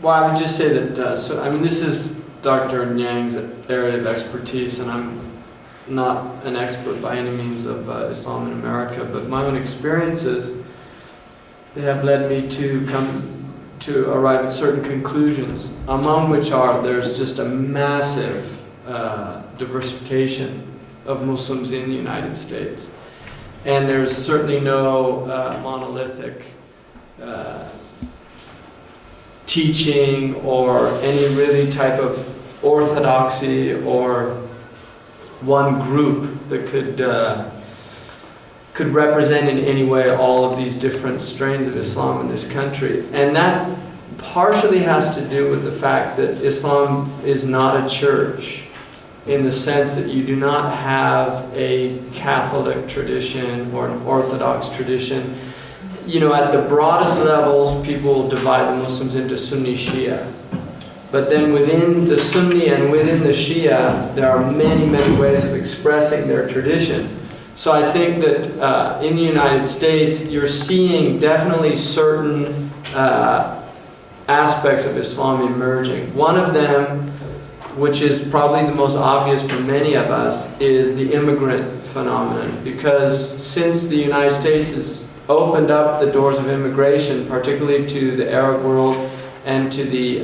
Well, I would just say that, so, I mean, this is Dr. Nyang's area of expertise, and I'm not an expert by any means of Islam in America, but my own experiences, they have led me to come to arrive at certain conclusions, among which are there's just a massive diversification of Muslims in the United States. And there's certainly no monolithic teaching or any really type of orthodoxy or one group that could represent in any way all of these different strains of Islam in this country. And that partially has to do with the fact that Islam is not a church, in the sense that you do not have a Catholic tradition or an Orthodox tradition. You know, at the broadest levels, people divide the Muslims into Sunni Shia. But then within the Sunni and within the Shia, there are many, many ways of expressing their tradition. So I think that in the United States, you're seeing definitely certain aspects of Islam emerging. One of them, which is probably the most obvious for many of us, is the immigrant phenomenon. Because since the United States has opened up the doors of immigration, particularly to the Arab world and to the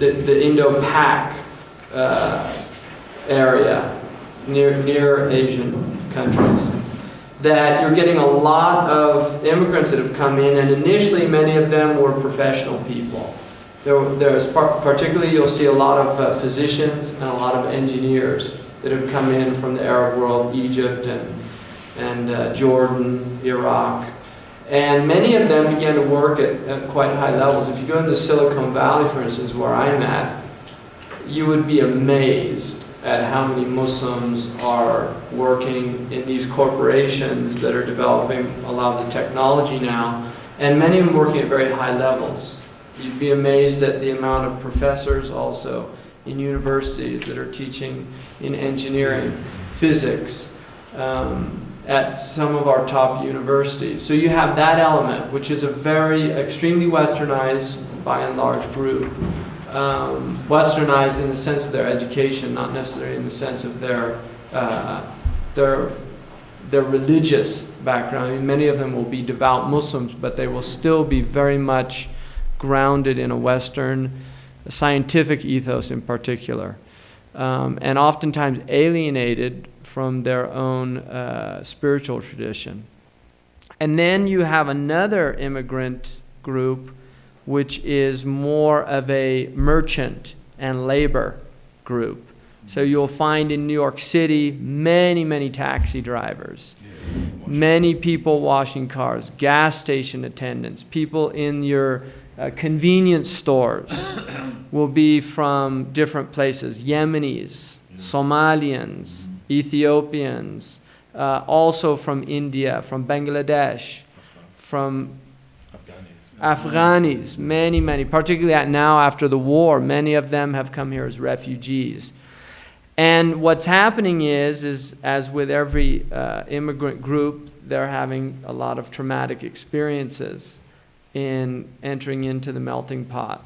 Indo-Pak area, near Asian countries, that you're getting a lot of immigrants that have come in, and initially many of them were professional people. There's particularly, you'll see a lot of physicians and a lot of engineers that have come in from the Arab world, Egypt and Jordan, Iraq. And many of them began to work at quite high levels. If you go into Silicon Valley, for instance, where I'm at, you would be amazed at how many Muslims are working in these corporations that are developing a lot of the technology now, and many of them working at very high levels. You'd be amazed at the amount of professors also in universities that are teaching in engineering, physics, at some of our top universities. So you have that element, which is a very extremely westernized, by and large, group. Westernized in the sense of their education, not necessarily in the sense of their religious background. I mean, many of them will be devout Muslims, but they will still be very much grounded in a Western scientific ethos in particular, and oftentimes alienated from their own spiritual tradition. And then you have another immigrant group, which is more of a merchant and labor group. So you'll find in New York City many, many taxi drivers, many people washing cars, gas station attendants, people in your convenience stores will be from different places, Yemenis, Somalians, Ethiopians, also from India, from Bangladesh, from Afghanis, many, many, particularly now after the war, many of them have come here as refugees. And what's happening is as with every immigrant group, they're having a lot of traumatic experiences in entering into the melting pot,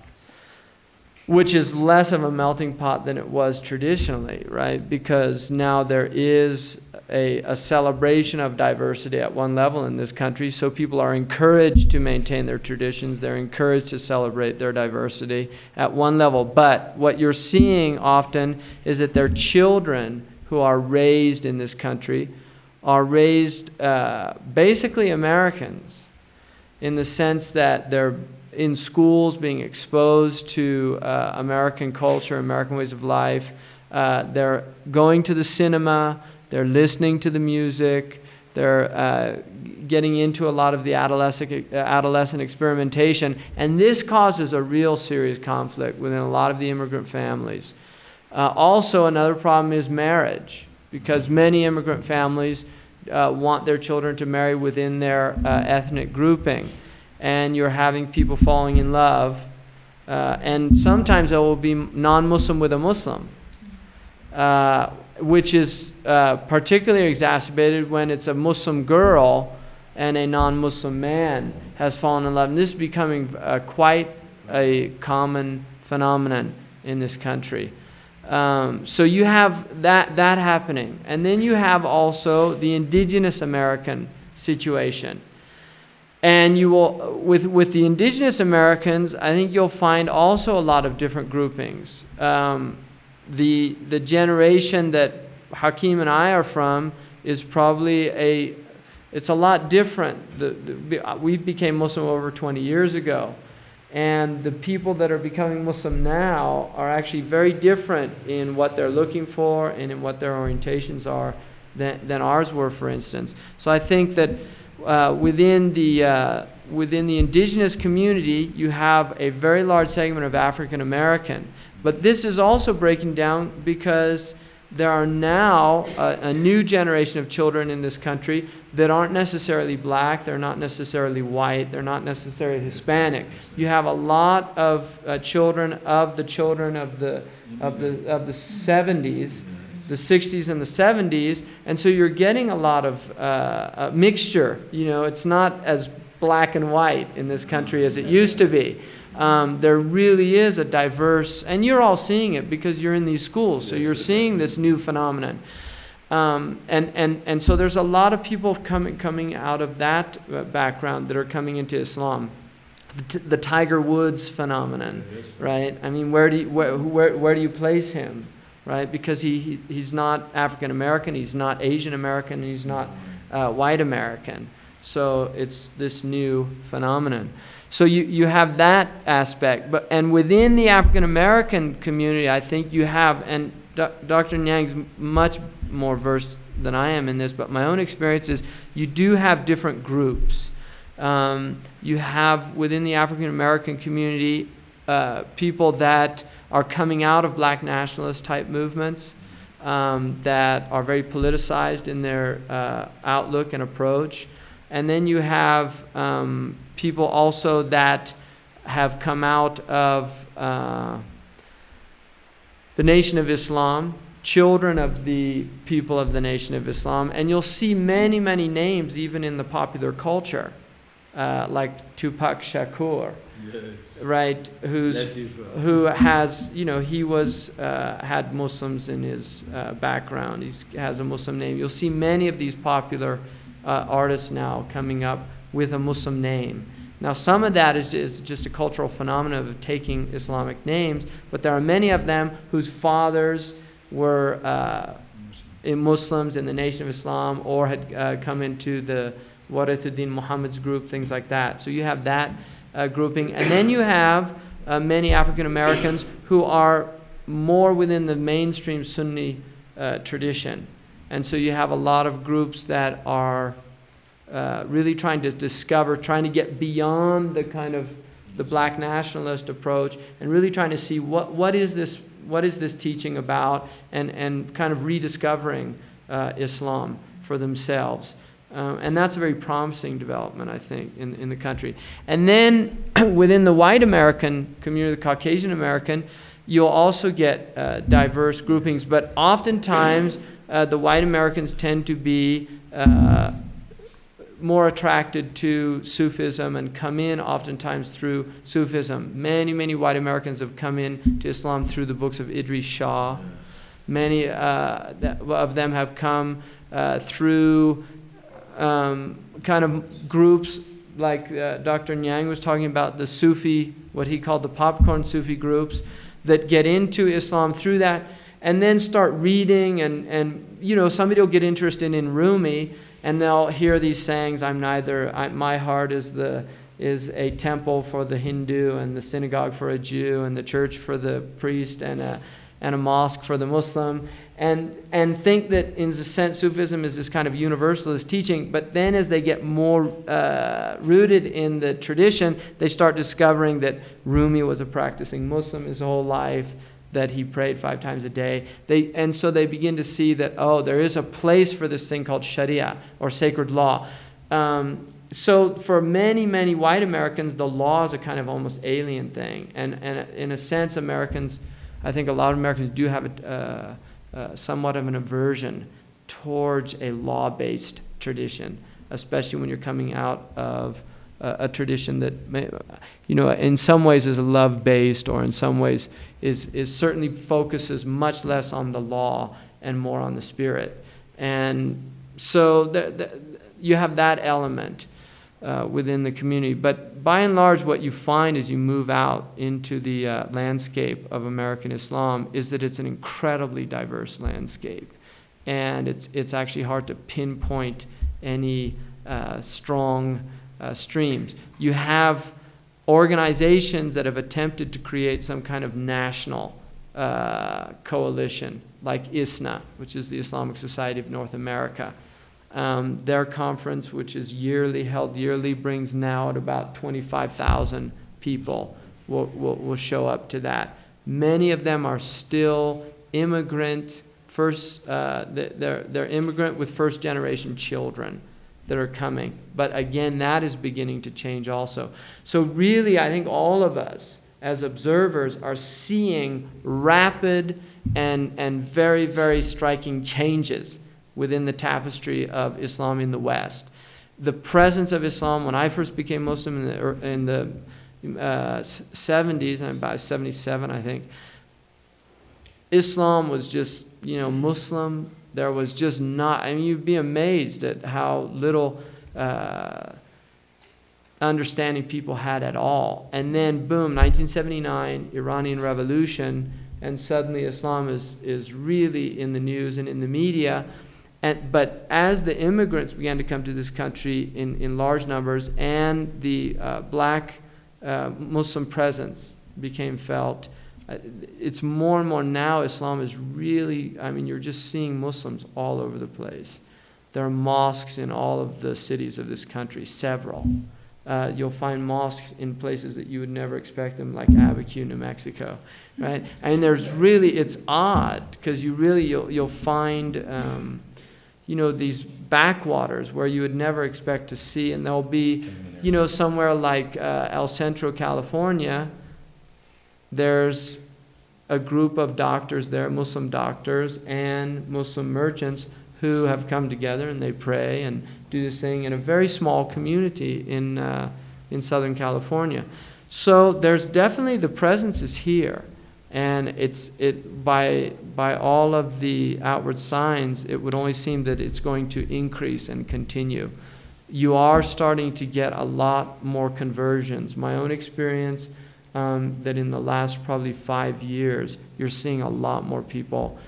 which is less of a melting pot than it was traditionally, right? Because now there is a celebration of diversity at one level in this country, so people are encouraged to maintain their traditions, they're encouraged to celebrate their diversity at one level. But what you're seeing often is that their children who are raised in this country are raised basically Americans, in the sense that they're in schools being exposed to American culture, American ways of life. They're going to the cinema, they're listening to the music, they're getting into a lot of the adolescent experimentation, and this causes a real serious conflict within a lot of the immigrant families. Also, another problem is marriage, because many immigrant families want their children to marry within their ethnic grouping, and you're having people falling in love, and sometimes it will be non-Muslim with a Muslim, which is particularly exacerbated when it's a Muslim girl and a non-Muslim man has fallen in love. And this is becoming quite a common phenomenon in this country. So you have that happening. And then you have also the indigenous American situation. And you will, with the indigenous Americans, I think you'll find also a lot of different groupings. The generation that Hakim and I are from is probably it's a lot different. We became Muslim over 20 years ago. And the people that are becoming Muslim now are actually very different in what they're looking for and in what their orientations are than ours were, for instance. So I think that within the indigenous community, you have a very large segment of African American. But this is also breaking down because there are now a new generation of children in this country that aren't necessarily black, they're not necessarily white, they're not necessarily Hispanic. You have a lot of children of the 70s, the 60s and the 70s, and so you're getting a lot of a mixture. You know, it's not as black and white in this country as it used to be. There really is a diverse, and you're all seeing it because you're in these schools, so you're seeing this new phenomenon. And so there's a lot of people coming out of that background that are coming into Islam. The Tiger Woods phenomenon, right? I mean, where do you place him, right? Because he's not African American, he's not Asian American, he's not white American. So it's this new phenomenon. So you have that aspect, and within the African American community, I think you have, and Dr. Nyang's much more versed than I am in this, but my own experience is you do have different groups. You have within the African American community people that are coming out of black nationalist type movements that are very politicized in their outlook and approach. And then you have people also that have come out of the Nation of Islam, children of the people of the Nation of Islam. And you'll see many, many names even in the popular culture, like Tupac Shakur, yes, right? Who has, you know, he was had Muslims in his background. He has a Muslim name. You'll see many of these popular artists now coming up with a Muslim name. Now, some of that is just a cultural phenomenon of taking Islamic names, but there are many of them whose fathers were Muslims in the Nation of Islam or had come into the Warithuddin Muhammad's group, things like that. So you have that grouping. And then you have many African Americans who are more within the mainstream Sunni tradition. And so you have a lot of groups that are really trying to discover, trying to get beyond the kind of the black nationalist approach and really trying to see what is this teaching about, and kind of rediscovering Islam for themselves. And that's a very promising development, I think, in the country. And then within the white American community, the Caucasian American, you'll also get diverse groupings, but oftentimes the white Americans tend to be more attracted to Sufism and come in oftentimes through Sufism. Many, many white Americans have come in to Islam through the books of Idris Shah. Many of them have come through kind of groups like Dr. Nyang was talking about, the Sufi, what he called the popcorn Sufi groups, that get into Islam through that and then start reading and you know, somebody will get interested in Rumi and they'll hear these sayings, my heart is a temple for the Hindu and the synagogue for a Jew and the church for the priest and a mosque for the Muslim, and think that in a sense Sufism is this kind of universalist teaching. But then as they get more rooted in the tradition, they start discovering that Rumi was a practicing Muslim his whole life, that he prayed 5 times a day. And so they begin to see that, oh, there is a place for this thing called Sharia, or sacred law. So for many, many white Americans, the law is a kind of almost alien thing. And in a sense, Americans, I think a lot of Americans do have somewhat of an aversion towards a law-based tradition, especially when you're coming out of a tradition that in some ways is love-based, or in some ways is certainly focuses much less on the law and more on the spirit. And so you have that element within the community. But by and large, what you find as you move out into the landscape of American Islam is that it's an incredibly diverse landscape. And it's actually hard to pinpoint any strong streams. You have organizations that have attempted to create some kind of national coalition, like ISNA, which is the Islamic Society of North America. Their conference, which is held yearly, brings now at about 25,000 people will show up to that. Many of them are still immigrant, they're immigrant with first-generation children that are coming. But again, that is beginning to change also. So really, I think all of us as observers are seeing rapid and very, very striking changes within the tapestry of Islam in the West. The presence of Islam, when I first became Muslim in the 70s, and about 77, I think, Islam was just, Muslim. There was just not, you'd be amazed at how little understanding people had at all. And then, boom, 1979, Iranian Revolution, and suddenly Islam is really in the news and in the media. But as the immigrants began to come to this country in large numbers, and the black Muslim presence became felt, it's more and more now Islam is really, you're just seeing Muslims all over the place. There are mosques in all of the cities of this country, several. You'll find mosques in places that you would never expect them, like Abiquiu, New Mexico, right? And it's odd, because you'll find, these backwaters where you would never expect to see, and there'll be, somewhere like El Centro, California, there's a group of doctors there, Muslim doctors and Muslim merchants, who have come together and they pray and do this thing in a very small community in Southern California. So there's definitely, the presence is here, and by all of the outward signs, it would only seem that it's going to increase and continue. You are starting to get a lot more conversions. My own experience, that in the last probably 5 years, you're seeing a lot more people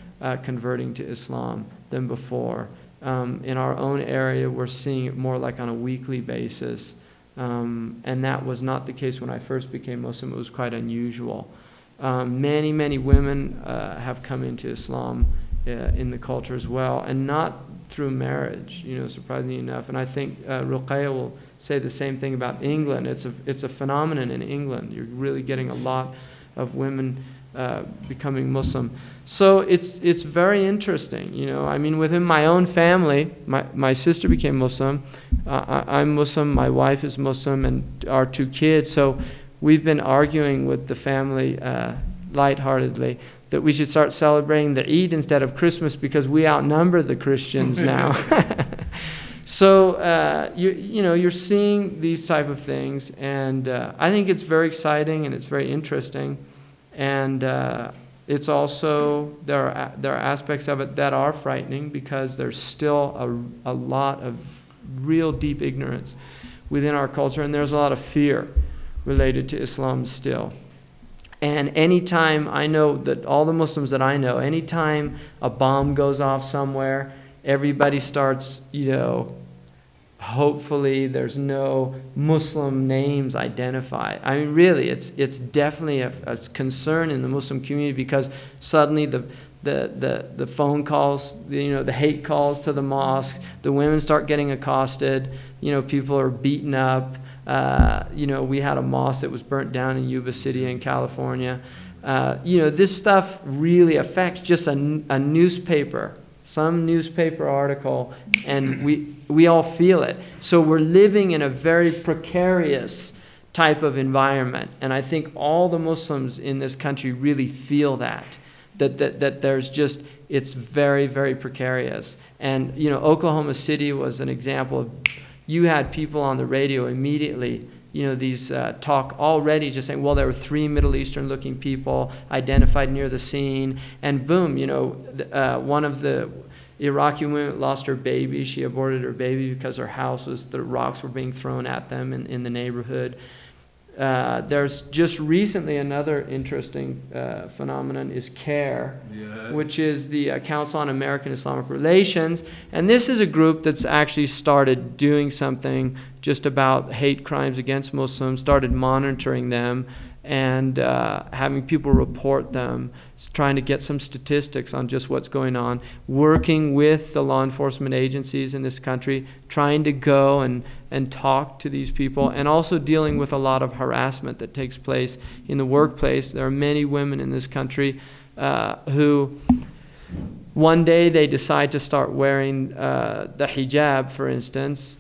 converting to Islam than before. In our own area, we're seeing it more like on a weekly basis. And that was not the case when I first became Muslim. It was quite unusual. Many, many women have come into Islam in the culture as well, and not through marriage, surprisingly enough. And I think Ruquaiyyah will say the same thing about England. It's a phenomenon in England. You're really getting a lot of women becoming Muslim. So it's very interesting, within my own family, my sister became Muslim. I'm Muslim, my wife is Muslim, and our 2 kids. So we've been arguing with the family lightheartedly that we should start celebrating the Eid instead of Christmas, because we outnumber the Christians now. So you're seeing these type of things, and I think it's very exciting and it's very interesting, and it's also there are aspects of it that are frightening, because there's still a lot of real deep ignorance within our culture, and there's a lot of fear related to Islam still. And anytime, I know that all the Muslims that I know, anytime a bomb goes off somewhere, everybody starts, hopefully there's no Muslim names identified. Really, it's definitely a concern in the Muslim community, because suddenly the phone calls, the hate calls to the mosque, the women start getting accosted, people are beaten up. We had a mosque that was burnt down in Yuba City in California. This stuff really affects just a newspaper, some newspaper article, and we all feel it. So we're living in a very precarious type of environment, and I think all the Muslims in this country really feel that there's just, it's very, very precarious. And Oklahoma City was an example of you had people on the radio immediately, these talk already just saying, well, there were 3 Middle Eastern looking people identified near the scene, and boom, one of the Iraqi women lost her baby. She aborted her baby because the rocks were being thrown at them in the neighborhood. There's just recently another interesting phenomenon is CARE, which is the Council on American Islamic Relations. And this is a group that's actually started doing something just about hate crimes against Muslims, started monitoring them and having people report them, trying to get some statistics on just what's going on, working with the law enforcement agencies in this country, trying to go and talk to these people, and also dealing with a lot of harassment that takes place in the workplace. There are many women in this country who one day they decide to start wearing the hijab, for instance,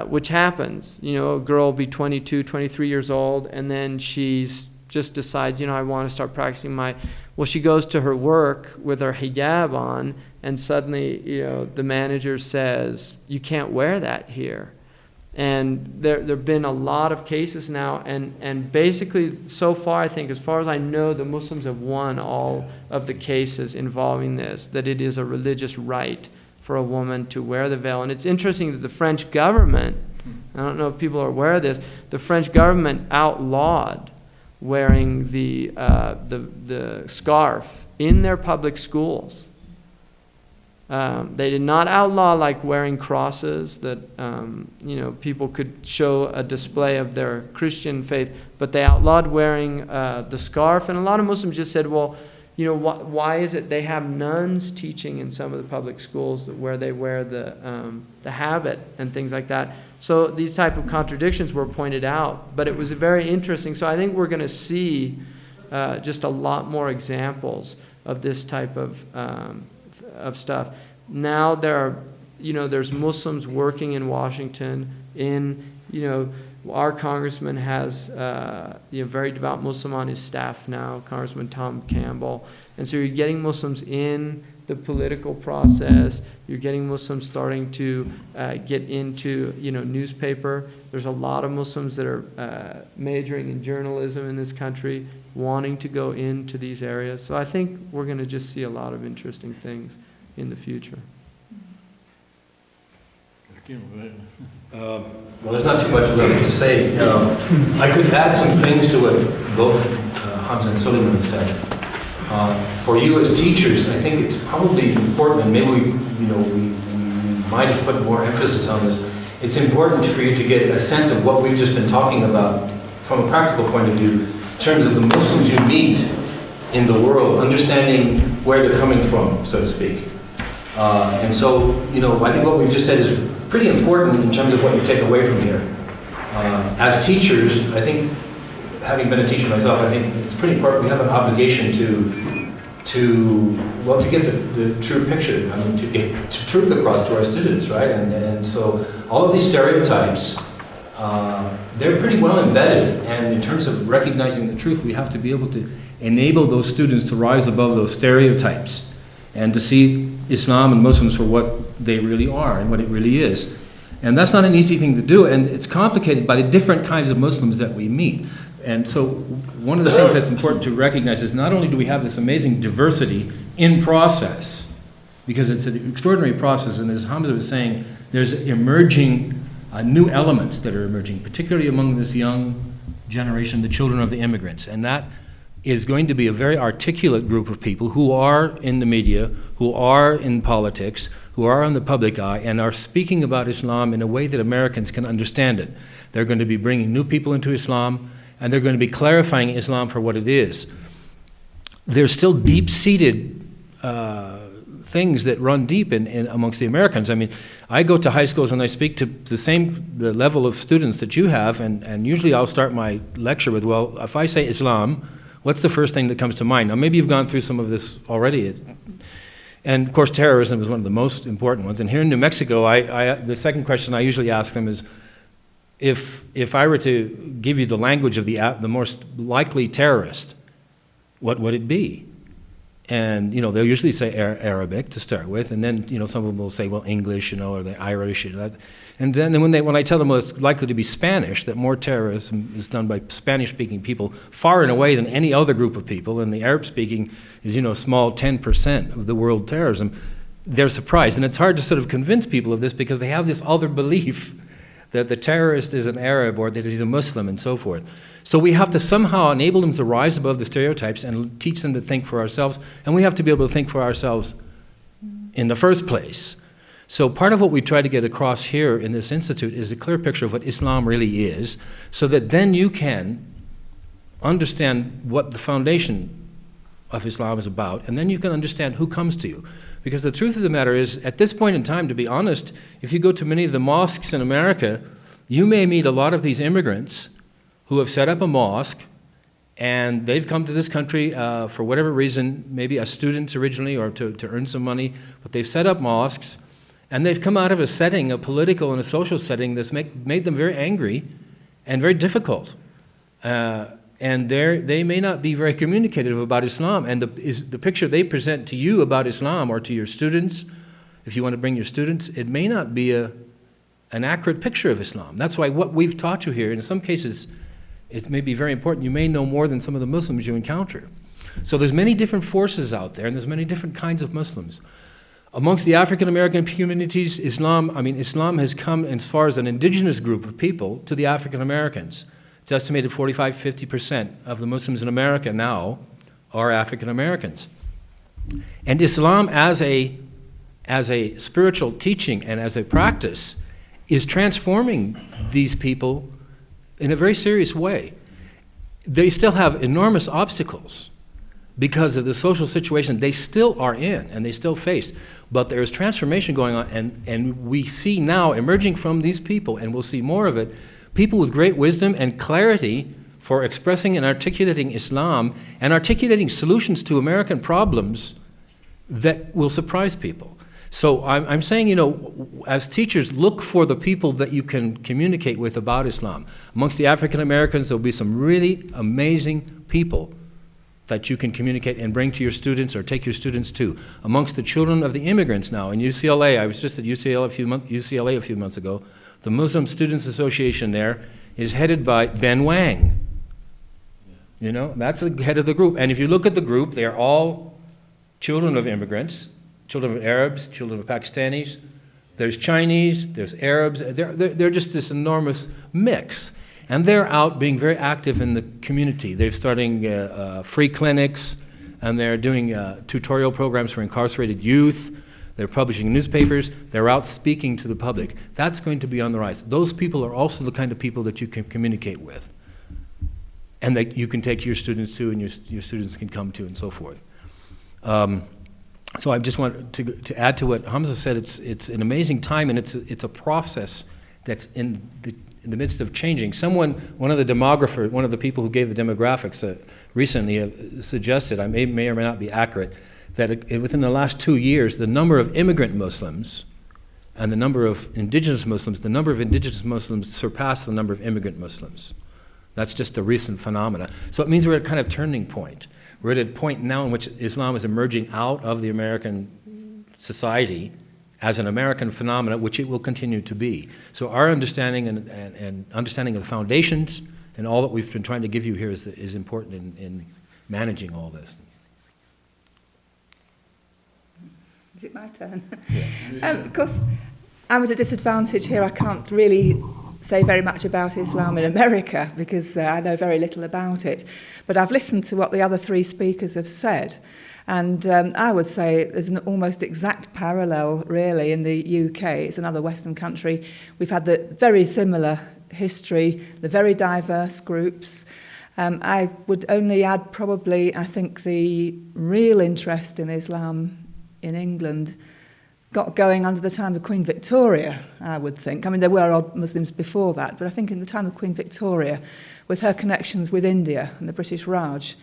which happens. A girl will be 22, 23 years old, and then she's just decides, I want to start practicing she goes to her work with her hijab on, and suddenly, the manager says, you can't wear that here. And there have been a lot of cases now, and basically, so far, I think, as far as I know, the Muslims have won all of the cases involving this, that it is a religious right for a woman to wear the veil. And it's interesting that the French government, I don't know if people are aware of this, the French government outlawed wearing the scarf in their public schools. They did not outlaw like wearing crosses that people could show a display of their Christian faith, but they outlawed wearing the scarf. And a lot of Muslims just said, well, why is it they have nuns teaching in some of the public schools where they wear the habit and things like that. So these type of contradictions were pointed out, but it was very interesting. So I think we're going to see just a lot more examples of this type of stuff. Now there's Muslims working in Washington. Our congressman has very devout Muslim on his staff now, Congressman Tom Campbell. And so you're getting Muslims in the political process. You're getting Muslims starting to get into newspaper. There's a lot of Muslims that are majoring in journalism in this country, wanting to go into these areas. So I think we're going to just see a lot of interesting things in the future. Well, there's not too much left to say. I could add some things to what both Hamza and Suleiman said. For you as teachers, I think it's probably important, and maybe we might have put more emphasis on this. It's important for you to get a sense of what we've just been talking about from a practical point of view, in terms of the Muslims you meet in the world, understanding where they're coming from, so to speak. And so, I think what we've just said is pretty important in terms of what you take away from here. As teachers, I think, having been a teacher myself, I think it's pretty important. We have an obligation to get the true picture. I mean, to get truth across to our students, right? And so all of these stereotypes, they're pretty well embedded. And in terms of recognizing the truth, we have to be able to enable those students to rise above those stereotypes and to see Islam and Muslims for what they really are and what it really is. And that's not an easy thing to do, and it's complicated by the different kinds of Muslims that we meet. And so one of the things that's important to recognize is not only do we have this amazing diversity in process, because it's an extraordinary process, and as Hamza was saying, there's emerging new elements that are emerging, particularly among this young generation, the children of the immigrants. And that is going to be a very articulate group of people who are in the media, who are in politics, who are in the public eye, and are speaking about Islam in a way that Americans can understand it. They're going to be bringing new people into Islam, and they're going to be clarifying Islam for what it is. There's still deep-seated things that run deep in amongst the Americans. I mean, I go to high schools and I speak to the level of students that you have, and usually I'll start my lecture with, well, if I say Islam, what's the first thing that comes to mind? Now, maybe you've gone through some of this already. And, of course, terrorism is one of the most important ones. And here in New Mexico, the second question I usually ask them is, if I were to give you the language of the most likely terrorist, what would it be? And, they'll usually say Arabic to start with, and then, some of them will say, well, English, or the Irish. And then when I tell them, well, it's likely to be Spanish, that more terrorism is done by Spanish-speaking people far and away than any other group of people, and the Arab-speaking is, a small 10% of the world terrorism, they're surprised. And it's hard to sort of convince people of this because they have this other belief that the terrorist is an Arab or that he's a Muslim and so forth. So we have to somehow enable them to rise above the stereotypes and teach them to think for ourselves, and we have to be able to think for ourselves in the first place. So part of what we try to get across here in this institute is a clear picture of what Islam really is, so that then you can understand what the foundation of Islam is about, and then you can understand who comes to you. Because the truth of the matter is, at this point in time, to be honest, if you go to many of the mosques in America, you may meet a lot of these immigrants who have set up a mosque, and they've come to this country for whatever reason, maybe as students originally or to earn some money, but they've set up mosques, and they've come out of a setting, a political and a social setting that's made them very angry and very difficult. And they may not be very communicative about Islam, and the picture they present to you about Islam or to your students, if you want to bring your students, it may not be an accurate picture of Islam. That's why what we've taught you here, in some cases, it may be very important. You may know more than some of the Muslims you encounter. So there's many different forces out there, and there's many different kinds of Muslims. Amongst the African American communities, Islam has come as far as an indigenous group of people to the African Americans. It's estimated 45-50% of the Muslims in America now are African Americans. And Islam as a spiritual teaching and as a practice is transforming these people in a very serious way. They still have enormous obstacles because of the social situation they still are in and they still face. But there is transformation going on, and we see now emerging from these people, and we'll see more of it, people with great wisdom and clarity for expressing and articulating Islam and articulating solutions to American problems that will surprise people. So I'm saying, as teachers, look for the people that you can communicate with about Islam. Amongst the African Americans, there'll be some really amazing people that you can communicate and bring to your students or take your students to. Amongst the children of the immigrants now, in UCLA, I was just at UCLA a few months ago, the Muslim Students Association there is headed by Ben Wang. That's the head of the group. And if you look at the group, they are all children of immigrants, children of Arabs, children of Pakistanis. There's Chinese, there's Arabs. They're just this enormous mix. And they're out being very active in the community. They're starting free clinics, and they're doing tutorial programs for incarcerated youth. They're publishing newspapers. They're out speaking to the public. That's going to be on the rise. Those people are also the kind of people that you can communicate with and that you can take your students to and your students can come to and so forth. So I just want to add to what Hamza said. It's an amazing time, and it's a process that's in the midst of changing. One of the demographers, one of the people who gave the demographics recently suggested, I may or may not be accurate, that within the last 2 years, the number of immigrant Muslims and the number of indigenous Muslims surpassed the number of immigrant Muslims. That's just a recent phenomena. So it means we're at a kind of turning point. We're at a point now in which Islam is emerging out of the American society as an American phenomena, which it will continue to be. So our understanding and understanding of the foundations and all that we've been trying to give you here is important in managing all this. Is it my turn? Yeah. Of course, I'm at a disadvantage here. I can't really say very much about Islam in America because I know very little about it. But I've listened to what the other three speakers have said. And I would say there's an almost exact parallel, really, in the UK. It's another Western country. We've had the very similar history, the very diverse groups. I would only add probably, I think, the real interest in Islam in England got going under the time of Queen Victoria, I would think. I mean, there were odd Muslims before that, but I think in the time of Queen Victoria, with her connections with India and the British Raj,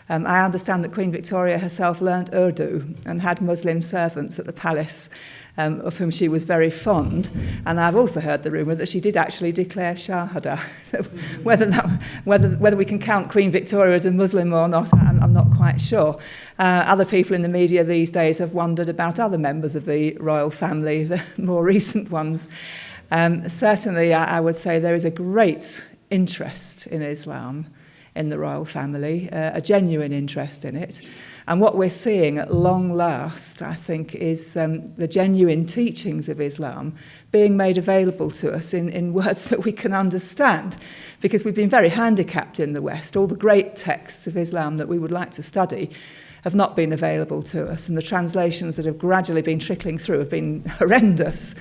I understand that Queen Victoria herself learnt Urdu and had Muslim servants at the palace, of whom she was very fond. And I've also heard the rumour that she did actually declare Shahada. So whether we can count Queen Victoria as a Muslim or not, I'm not quite sure. Other people in the media these days have wondered about other members of the royal family, the more recent ones. Certainly, I would say there is a great interest in Islam in the royal family, a genuine interest in it. And what we're seeing at long last, I think, is the genuine teachings of Islam being made available to us in words that we can understand, because we've been very handicapped in the West. All the great texts of Islam that we would like to study have not been available to us, and the translations that have gradually been trickling through have been horrendous.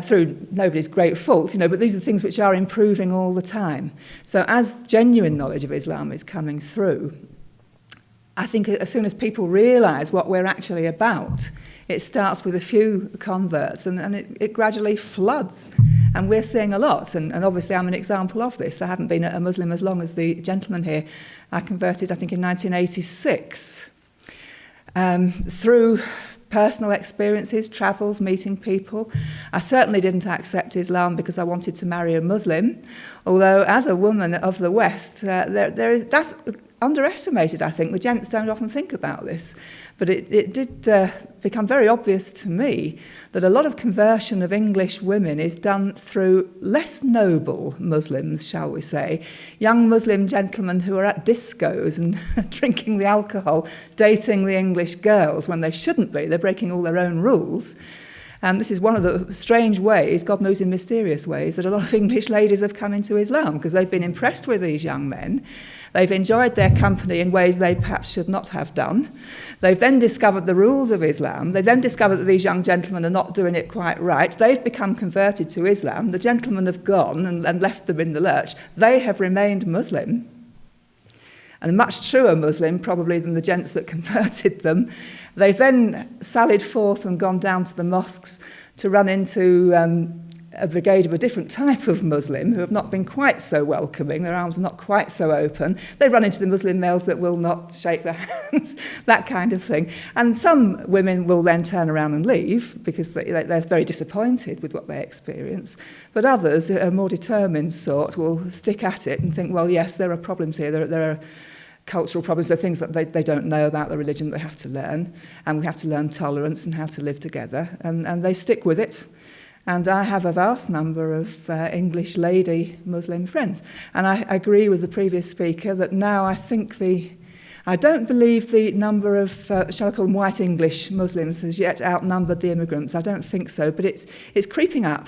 Through nobody's great fault, but these are things which are improving all the time. So as genuine knowledge of Islam is coming through, I think as soon as people realise what we're actually about, it starts with a few converts and it gradually floods. And we're seeing a lot, and obviously I'm an example of this. I haven't been a Muslim as long as the gentleman here. I converted, I think, in 1986 through personal experiences, travels, meeting people. I certainly didn't accept Islam because I wanted to marry a Muslim, although as a woman of the West, that's underestimated, I think. The gents don't often think about this, but it did become very obvious to me that a lot of conversion of English women is done through less noble Muslims, shall we say, young Muslim gentlemen who are at discos and drinking the alcohol, dating the English girls when they shouldn't be. They're breaking all their own rules. And this is one of the strange ways, God moves in mysterious ways, that a lot of English ladies have come into Islam, because they've been impressed with these young men. They've enjoyed their company in ways they perhaps should not have done. They've then discovered the rules of Islam. They then discovered that these young gentlemen are not doing it quite right. They've become converted to Islam. The gentlemen have gone and left them in the lurch. They have remained Muslim, and a much truer Muslim probably than the gents that converted them. They've then sallied forth and gone down to the mosques to run into a brigade of a different type of Muslim who have not been quite so welcoming. Their arms are not quite so open. They run into the Muslim males that will not shake their hands, that kind of thing. And some women will then turn around and leave because they're very disappointed with what they experience. But others, a more determined sort, will stick at it and think, well, yes, there are problems here. There are cultural problems. There are things that they don't know about the religion that they have to learn. And we have to learn tolerance and how to live together. And they stick with it. And I have a vast number of English lady Muslim friends. And I agree with the previous speaker that now I think I don't believe the number of, shall I call them white English Muslims has yet outnumbered the immigrants. I don't think so, but it's creeping up.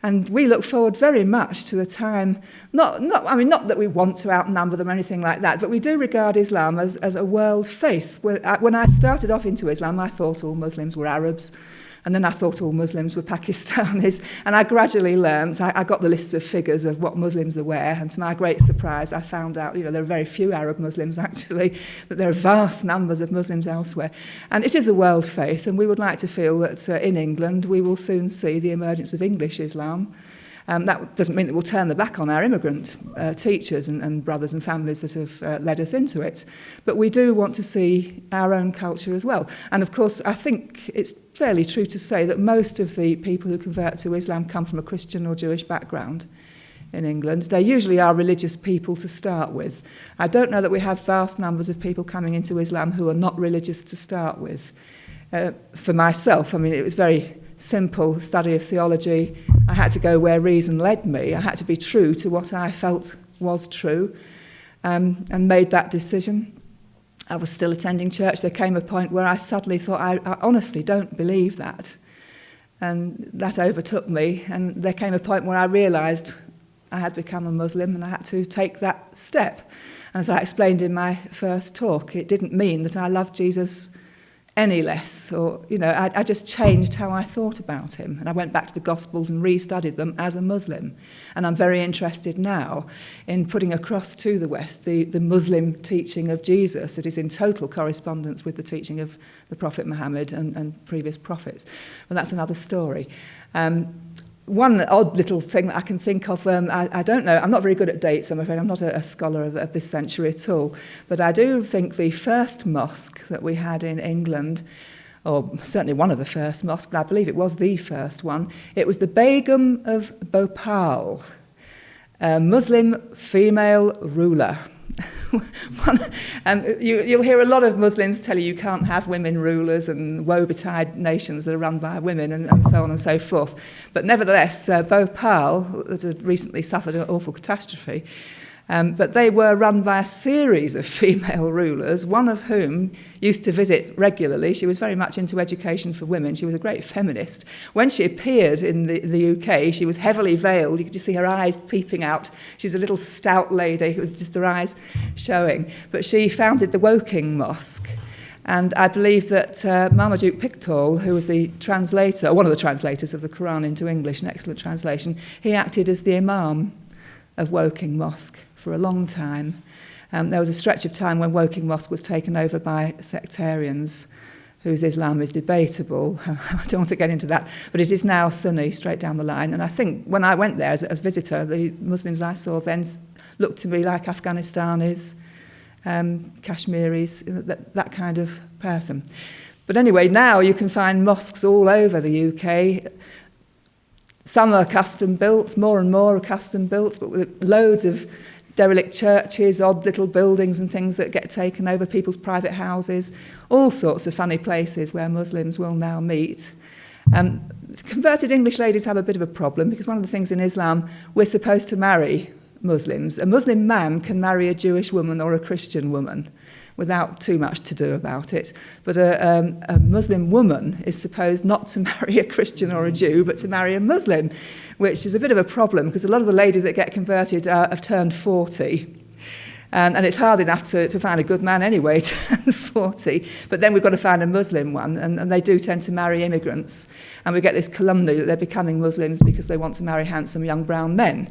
And we look forward very much to the time, not that we want to outnumber them or anything like that, but we do regard Islam as a world faith. When I started off into Islam, I thought all Muslims were Arabs. And then I thought all Muslims were Pakistanis. And I gradually learnt, I got the list of figures of what Muslims are where. And to my great surprise, I found out, there are very few Arab Muslims actually, that there are vast numbers of Muslims elsewhere. And it is a world faith. And we would like to feel that in England, we will soon see the emergence of English Islam. That doesn't mean that we'll turn the back on our immigrant teachers and brothers and families that have led us into it. But we do want to see our own culture as well. And of course, I think it's fairly true to say that most of the people who convert to Islam come from a Christian or Jewish background in England. They usually are religious people to start with. I don't know that we have vast numbers of people coming into Islam who are not religious to start with. For myself, it was very simple study of theology. I had to go where reason led me. I had to be true to what I felt was true, and made that decision. I was still attending church. There came a point where I suddenly thought, I honestly don't believe that. And that overtook me. And there came a point where I realised I had become a Muslim and I had to take that step. And as I explained in my first talk, it didn't mean that I loved Jesus any less, or I just changed how I thought about him, and I went back to the Gospels and restudied them as a Muslim. And I'm very interested now in putting across to the West the Muslim teaching of Jesus that is in total correspondence with the teaching of the Prophet Muhammad and previous prophets. But that's another story. one odd little thing that I can think of, I don't know, I'm not very good at dates, I'm afraid. I'm not a scholar of this century at all. But I do think the first mosque that we had in England, or certainly one of the first mosques, but I believe it was the first one, it was the Begum of Bhopal, a Muslim female ruler. And you'll hear a lot of Muslims tell you can't have women rulers and woe-betide nations that are run by women and so on and so forth. But nevertheless, Bhopal that had recently suffered an awful catastrophe, but they were run by a series of female rulers, one of whom used to visit regularly. She was very much into education for women. She was a great feminist. When she appeared in the UK, she was heavily veiled. You could just see her eyes peeping out. She was a little stout lady with just her eyes showing. But she founded the Woking Mosque. And I believe that Marmaduke Pickthall, who was the translator, or one of the translators of the Quran into English, an excellent translation, he acted as the Imam of Woking Mosque for a long time. There was a stretch of time when Woking Mosque was taken over by sectarians whose Islam is debatable. I don't want to get into that, but it is now Sunni straight down the line. And I think when I went there as a visitor, the Muslims I saw then looked to me like Afghanistanis, Kashmiris, that kind of person. But anyway, now you can find mosques all over the UK. Some are custom built, more and more are custom built, but with loads of derelict churches, odd little buildings and things that get taken over, people's private houses, all sorts of funny places where Muslims will now meet. Converted English ladies have a bit of a problem because one of the things in Islam, we're supposed to marry Muslims. A Muslim man can marry a Jewish woman or a Christian woman without too much to do about it. But a Muslim woman is supposed not to marry a Christian or a Jew, but to marry a Muslim, which is a bit of a problem because a lot of the ladies that get converted have turned 40. And it's hard enough to find a good man anyway, turn 40. But then we've got to find a Muslim one, and they do tend to marry immigrants. And we get this calumny that they're becoming Muslims because they want to marry handsome young brown men,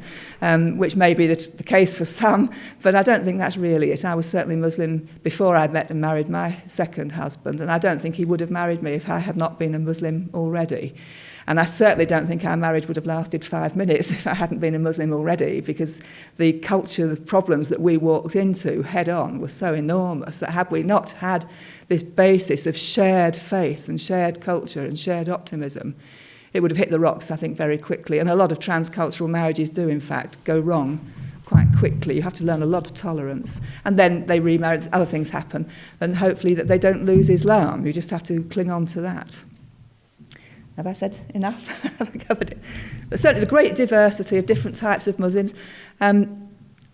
which may be the case for some, but I don't think that's really it. I was certainly Muslim before I met and married my second husband, and I don't think he would have married me if I had not been a Muslim already. And I certainly don't think our marriage would have lasted 5 minutes if I hadn't been a Muslim already, because the culture, the problems that we walked into head on were so enormous that had we not had this basis of shared faith and shared culture and shared optimism, it would have hit the rocks, I think, very quickly. And a lot of transcultural marriages do, in fact, go wrong quite quickly. You have to learn a lot of tolerance. And then they remarry, other things happen, and hopefully that they don't lose Islam. You just have to cling on to that. Have I said enough? Have I covered it? But certainly the great diversity of different types of Muslims.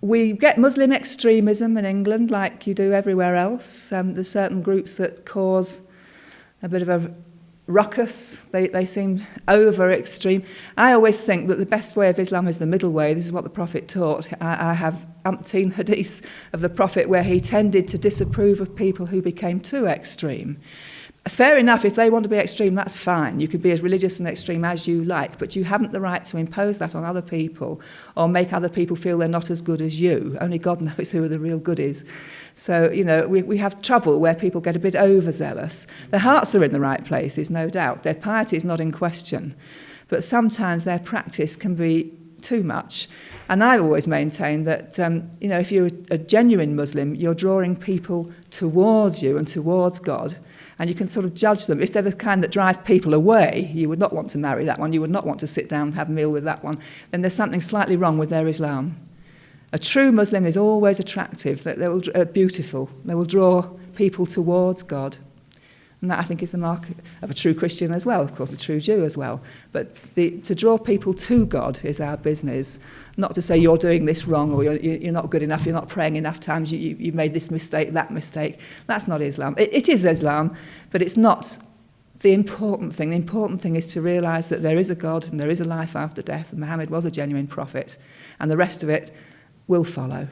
We get Muslim extremism in England like you do everywhere else. There's certain groups that cause a bit of a ruckus. They seem over extreme. I always think that the best way of Islam is the middle way. This is what the Prophet taught. I have umpteen hadiths of the Prophet where he tended to disapprove of people who became too extreme. Fair enough, if they want to be extreme, that's fine. You can be as religious and extreme as you like, but you haven't the right to impose that on other people or make other people feel they're not as good as you. Only God knows who are the real goodies. So, we have trouble where people get a bit overzealous. Their hearts are in the right places, no doubt. Their piety is not in question. But sometimes their practice can be too much. And I've always maintained that, if you're a genuine Muslim, you're drawing people towards you and towards God. And you can sort of judge them. If they're the kind that drive people away, you would not want to marry that one, you would not want to sit down and have a meal with that one, then there's something slightly wrong with their Islam. A true Muslim is always attractive, beautiful. They will draw people towards God. And that, I think, is the mark of a true Christian as well, of course, a true Jew as well. But to draw people to God is our business, not to say you're doing this wrong or you're not good enough, you're not praying enough times, you made this mistake, that mistake. That's not Islam. It is Islam, but it's not the important thing. The important thing is to realise that there is a God and there is a life after death, and Muhammad was a genuine prophet, and the rest of it will follow.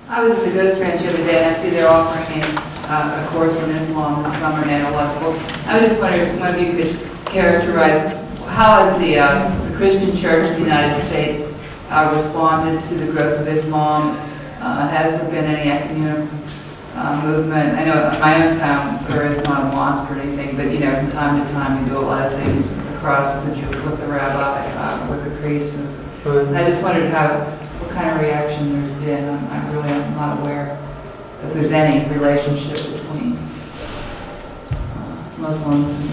I was at the Ghost Ranch the other day, and I see they're offering a course in Islam this summer, and they have a lot of books. I was just wondering if one of you could characterize how has the Christian Church in the United States responded to the growth of Islam? Has there been any movement. I know in my own town there is not a mosque or anything, but from time to time we do a lot of things across with the rabbi, with the priests. And I just wondered what kind of reaction there's been. I'm not aware if there's any relationship between Muslims and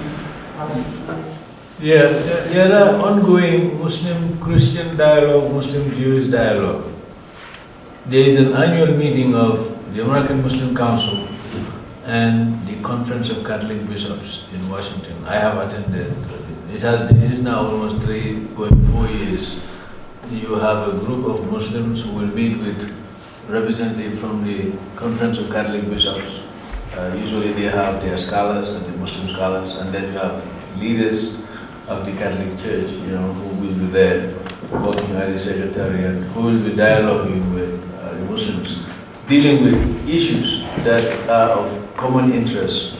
Protestants. Yeah, there are ongoing Muslim-Christian dialogue, Muslim-Jewish dialogue. There is an annual meeting of the American Muslim Council and the Conference of Catholic Bishops in Washington. I have attended. This is now almost 3.4 years. You have a group of Muslims who will meet with representatives from the Conference of Catholic Bishops. Usually they have their scholars and the Muslim scholars, and then you have leaders of the Catholic Church, who will be there working at the Secretariat, who will be dialoguing with the Muslims, dealing with issues that are of common interest.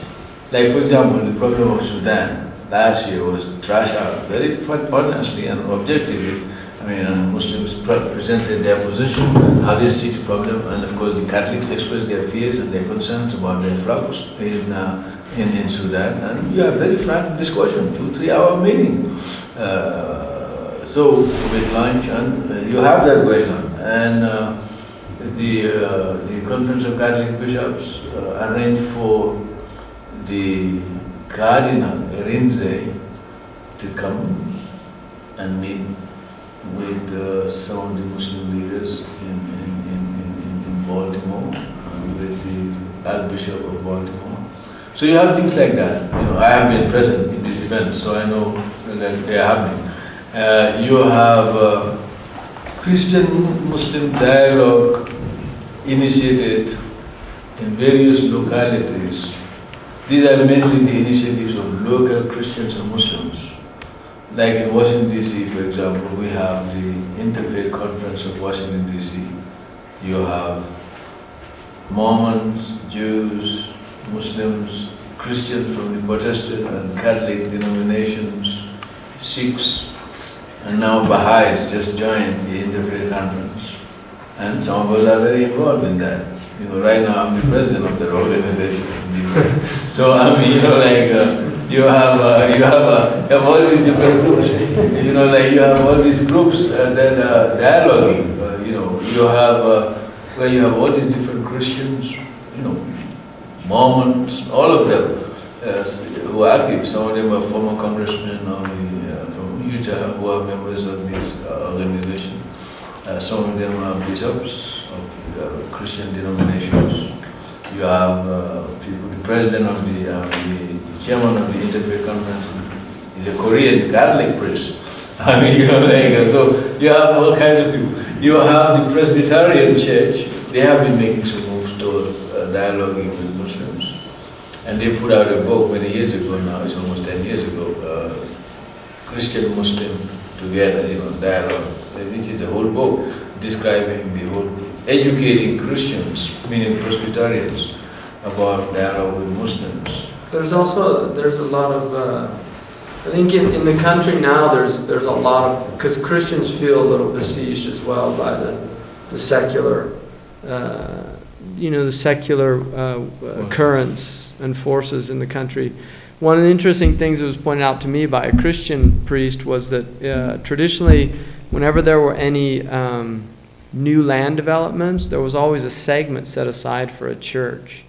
Like, for example, the problem of Sudan last year was trashed out very honestly and objectively. And Muslims presented their position, how they see the problem, and of course the Catholics expressed their fears and their concerns about their flux in Sudan, and you have very frank discussion, 2-3 hour meeting. So with lunch, and you have that going on. And the Conference of Catholic Bishops arranged for the Cardinal Erinze to come and meet with some of the Muslim leaders in Baltimore, with the Archbishop of Baltimore. So you have things like that. I have been present in this event, so I know that they are happening. You have Christian-Muslim dialogue initiated in various localities. These are mainly the initiatives of local Christians and Muslims. Like in Washington, D.C., for example, we have the Interfaith Conference of Washington, D.C. You have Mormons, Jews, Muslims, Christians from the Protestant and Catholic denominations, Sikhs, and now Wahhaj just joined the Interfaith Conference. And some of us are very involved in that. Right now I'm the president of that organization. So you have all these different groups. You have all these groups that are dialoguing. You have where you have all these different Christians, Mormons, all of them who are active. Some of them are former congressmen from Utah who are members of this organization. Some of them are bishops of Christian denominations. You have people. The president of the chairman of the Interfaith Conference is a Korean Catholic priest. So you have all kinds of people. You have the Presbyterian Church. They have been making some moves toward dialoguing with Muslims. And they put out a book many years ago now, it's almost 10 years ago, Christian Muslim Together, dialogue, which is a whole book describing the whole, educating Christians, meaning Presbyterians, about dialogue with Muslims. There's a lot of, I think in the country now there's a lot of, because Christians feel a little besieged as well by the secular, the secular currents and forces in the country. One of the interesting things that was pointed out to me by a Christian priest was that traditionally, whenever there were any new land developments, there was always a segment set aside for a church,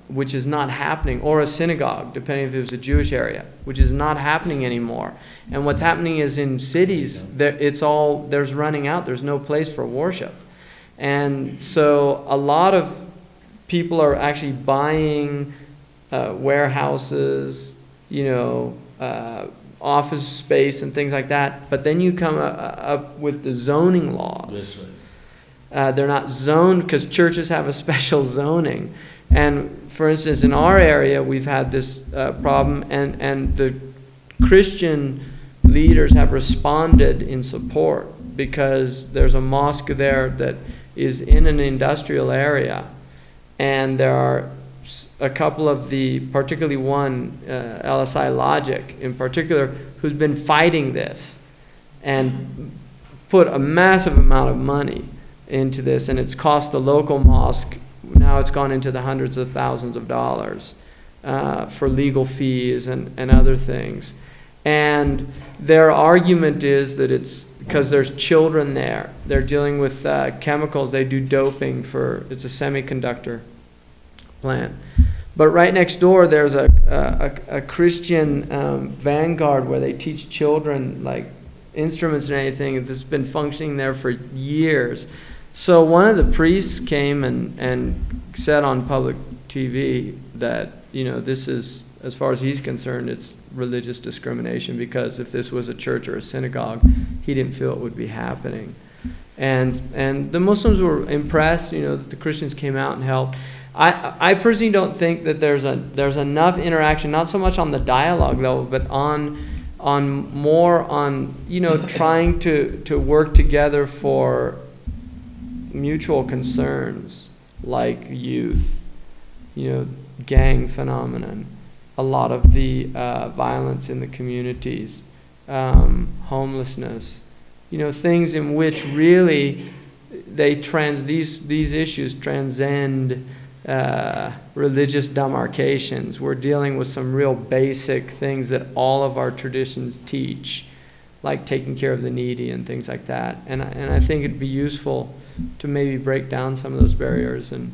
which is not happening, or a synagogue, depending if it was a Jewish area, which is not happening anymore. And what's happening is in cities, there's running out, there's no place for worship. And so a lot of people are actually buying warehouses, office space and things like that. But then you come up with the zoning laws. They're not zoned because churches have a special zoning. And for instance, in our area, we've had this problem, and the Christian leaders have responded in support because there's a mosque there that is in an industrial area, and there are a couple of particularly one, LSI Logic in particular, who's been fighting this and put a massive amount of money into this, and it's cost the local mosque now it's gone into the hundreds of thousands of dollars for legal fees and other things. And their argument is that it's because there's children there. They're dealing with chemicals. They do doping it's a semiconductor plant. But right next door, there's a Christian vanguard where they teach children like instruments and anything that's been functioning there for years. So one of the priests came and said on public TV that, this is, as far as he's concerned, it's religious discrimination, because if this was a church or a synagogue, he didn't feel it would be happening. And the Muslims were impressed, that the Christians came out and helped. I personally don't think that there's enough interaction, not so much on the dialogue level, but on trying to work together for mutual concerns like youth, gang phenomenon, a lot of the violence in the communities, homelessness, things in which really these issues transcend religious demarcations. We're dealing with some real basic things that all of our traditions teach, like taking care of the needy and things like that. And I think it'd be useful to maybe break down some of those barriers. And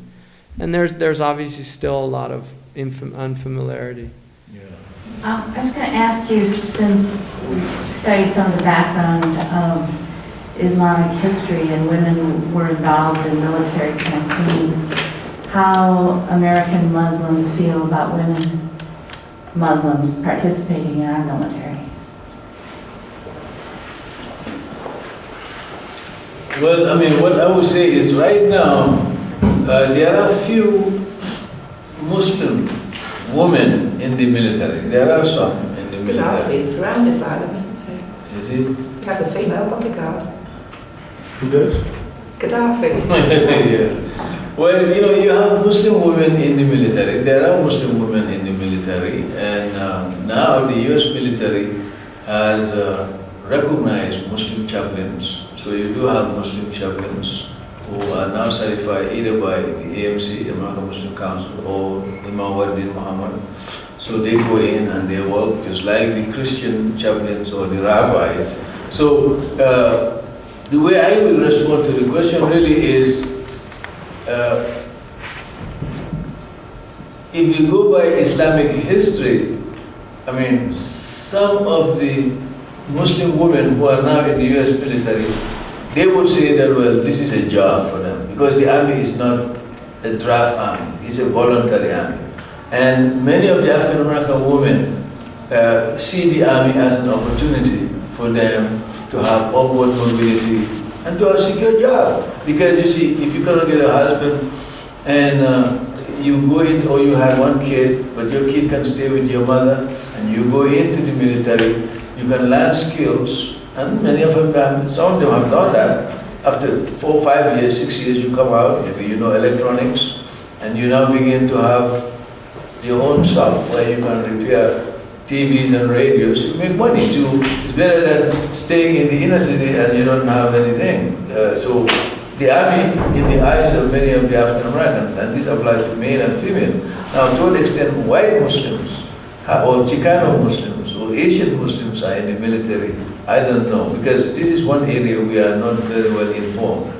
there's obviously still a lot of unfamiliarity. Yeah. I was going to ask you, since we've studied some of the background of Islamic history and women were involved in military campaigns, how American Muslims feel about women Muslims participating in our military. Well, what I would say is right now, there are few Muslim women in the military. There are some in the military. Gaddafi is surrounded by them, isn't he? Is it? He has a female bodyguard. Who does? Gaddafi. Yeah. Well, you have Muslim women in the military. There are Muslim women in the military, and now the U.S. military has recognized Muslim chaplains. So you do have Muslim chaplains who are now certified either by the AMC, the American Muslim Council, or Imam Wardin Muhammad. So they go in and they work just like the Christian chaplains or the rabbis. So the way I will respond to the question really is, if you go by Islamic history, some of the Muslim women who are now in the US military, they would say that, well, this is a job for them, because the army is not a draft army, it's a voluntary army. And many of the African American women see the army as an opportunity for them to have upward mobility and to have a secure job. Because you see, if you cannot get a husband and you go in, or you have one kid, but your kid can stay with your mother, and you go into the military, you can learn skills, and many of them, some of them have done that. After 4, 5 years, 6 years, you come out, maybe you know electronics, and you now begin to have your own shop where you can repair TVs and radios. You make money too. It's better than staying in the inner city and you don't have anything. So the army, in the eyes of many of the African Americans, and this applies to male and female. Now, to an extent, white Muslims or Chicano Muslims or Asian Muslims are in the military. I don't know, because this is one area we are not very well informed.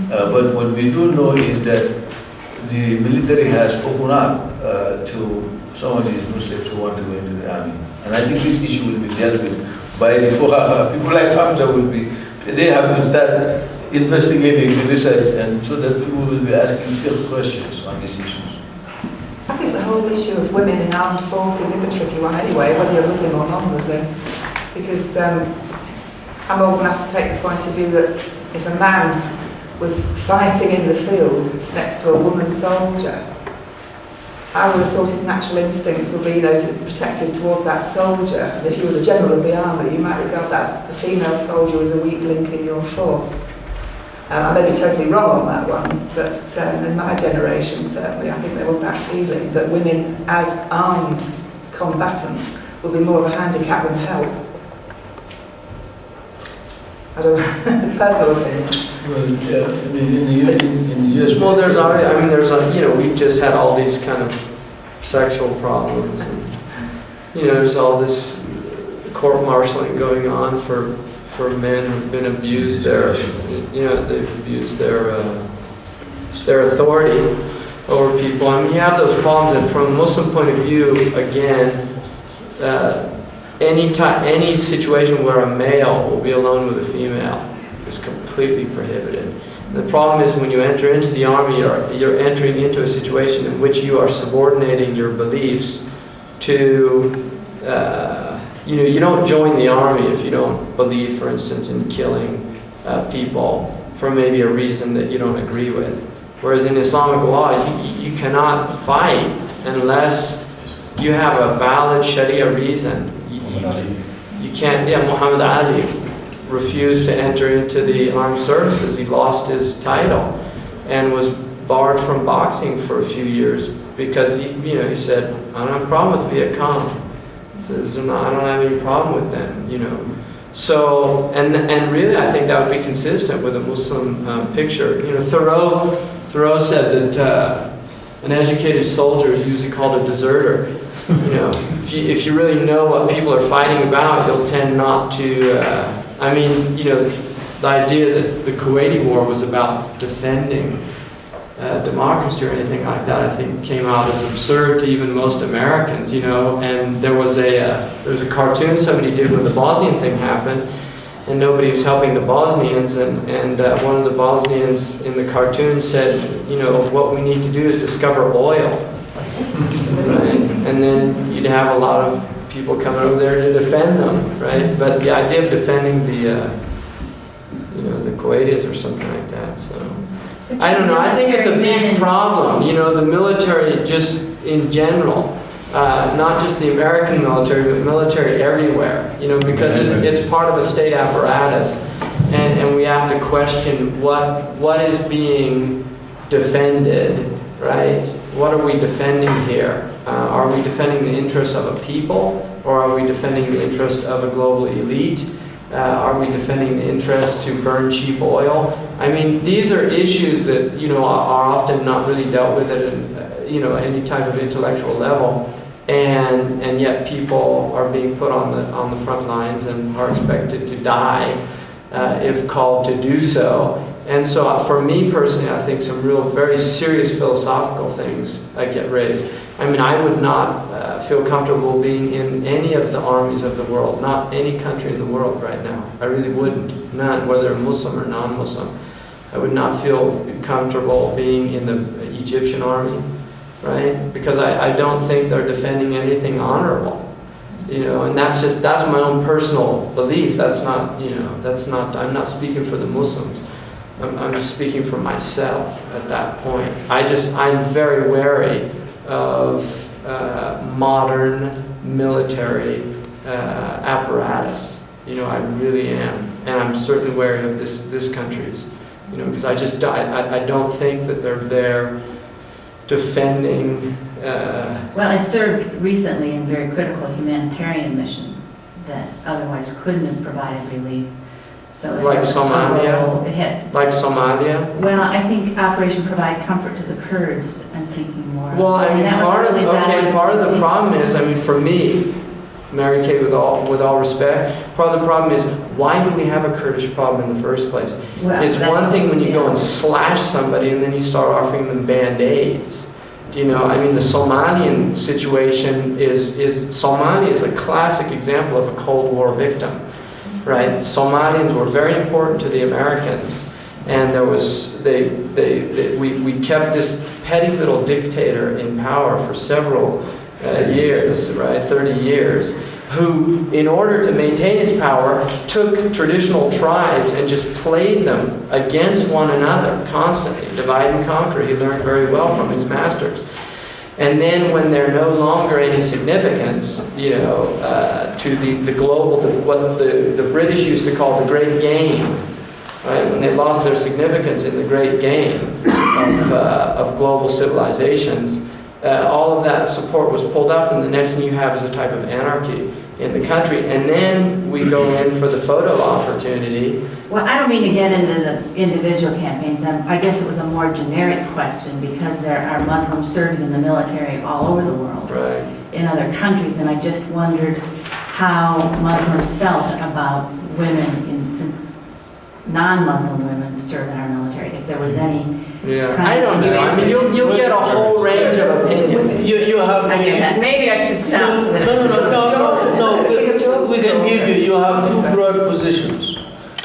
But what we do know is that the military has opened up to some of these Muslims who want to go into the army. And I think this issue will be dealt with by the fuqaha. People like Hamza they have to start investigating the research, and so that people will be asking field questions on these issues. I think the whole issue of women in armed forces is a tricky one anyway, whether you're Muslim or non-Muslim, because I'm old enough to take the point of view that if a man was fighting in the field next to a woman soldier, I would have thought his natural instincts would be, to protect him towards that soldier. And if you were the general of the army, you might regard that as the female soldier as a weak link in your force. I may be totally wrong on that one, but in my generation, certainly, I think there was that feeling that women as armed combatants would be more of a handicap than help. I don't know, personal opinion. Well, in the US. Well, there's already, I mean, there's a, you know, we've just had all these kind of sexual problems, and, you know, there's all this court-martialing going on for men who've been abused their, you know, they've abused their authority over people. I mean, you have those problems, and from a Muslim point of view, again, any situation where a male will be alone with a female is completely prohibited. And the problem is when you enter into the army, you're entering into a situation in which you are subordinating your beliefs to, you know, you don't join the army if you don't believe, for instance, in killing people for maybe a reason that you don't agree with. Whereas in Islamic law, you cannot fight unless you have a valid Sharia reason. You can't, yeah, Muhammad Ali refused to enter into the armed services. He lost his title and was barred from boxing for a few years because he said, I don't have a problem with Viet Cong. He says, I don't have any problem with them, you know. So, and really I think that would be consistent with a Muslim picture. You know, Thoreau said that an educated soldier is usually called a deserter. You know, if you really know what people are fighting about, you'll tend not to. I mean, you know, the idea that the Kuwaiti War was about defending democracy or anything like that, I think, came out as absurd to even most Americans. You know, and there was a cartoon somebody did when the Bosnian thing happened, and nobody was helping the Bosnians, and one of the Bosnians in the cartoon said, you know, what we need to do is discover oil. Right? And then you'd have a lot of people coming over there to defend them, right? But the idea of defending the Kuwaitis or something like that, so I don't know. I think it's a big problem. You know, the military just in general, not just the American military, but military everywhere. You know, because it's part of a state apparatus, and we have to question what is being defended. Right? What are we defending here? Are we defending the interests of a people, or are we defending the interest of a global elite? Are we defending the interest to burn cheap oil? I mean, these are issues that, you know, are often not really dealt with at you know, any type of intellectual level, and yet people are being put on the front lines and are expected to die if called to do so. And so for me personally, I think some real very serious philosophical things get raised. I mean, I would not feel comfortable being in any of the armies of the world, not any country in the world right now. I really wouldn't, none, whether Muslim or non-Muslim. I would not feel comfortable being in the Egyptian army, right? Because I don't think they're defending anything honorable. You know, and that's my own personal belief. That's not, you know, I'm not speaking for the Muslims. I'm just speaking for myself at that point. I'm very wary of modern military apparatus. You know, I really am. And I'm certainly wary of this country's, you know, because I don't think that they're there defending. Well, I served recently in very critical humanitarian missions that otherwise couldn't have provided relief. So like Somalia? Like Somalia? Well, I think Operation Provide Comfort to the Kurds, I'm thinking more. Well, I mean, part of the problem is, I mean, for me, Mary Kay, with all respect, part of the problem is, why do we have a Kurdish problem in the first place? Well, it's one thing when you go and slash somebody and then you start offering them Band-Aids. You know, I mean, the Somalian situation Somalia is a classic example of a Cold War victim. Right, Somalians were very important to the Americans, and we kept this petty little dictator in power for several years, right, 30 years, who, in order to maintain his power, took traditional tribes and just played them against one another constantly, divide and conquer. He learned very well from his masters. And then when they're no longer any significance, you know, to the global, what the British used to call the Great Game, right? When they lost their significance in the Great Game of global civilizations, all of that support was pulled up, and the next thing you have is a type of anarchy in the country. And then we go in for the photo opportunity. Well, I don't mean to get into the individual campaigns. I guess it was a more generic question because there are Muslims serving in the military all over the world, Right. in other countries, and I just wondered how Muslims felt about women, since non-Muslim women serve in our military, if there was any. Yeah, I don't know. I mean, you'll get a whole range of opinions. You have. I get that. Maybe I should stop. So that No. We can give you. You have two broad positions.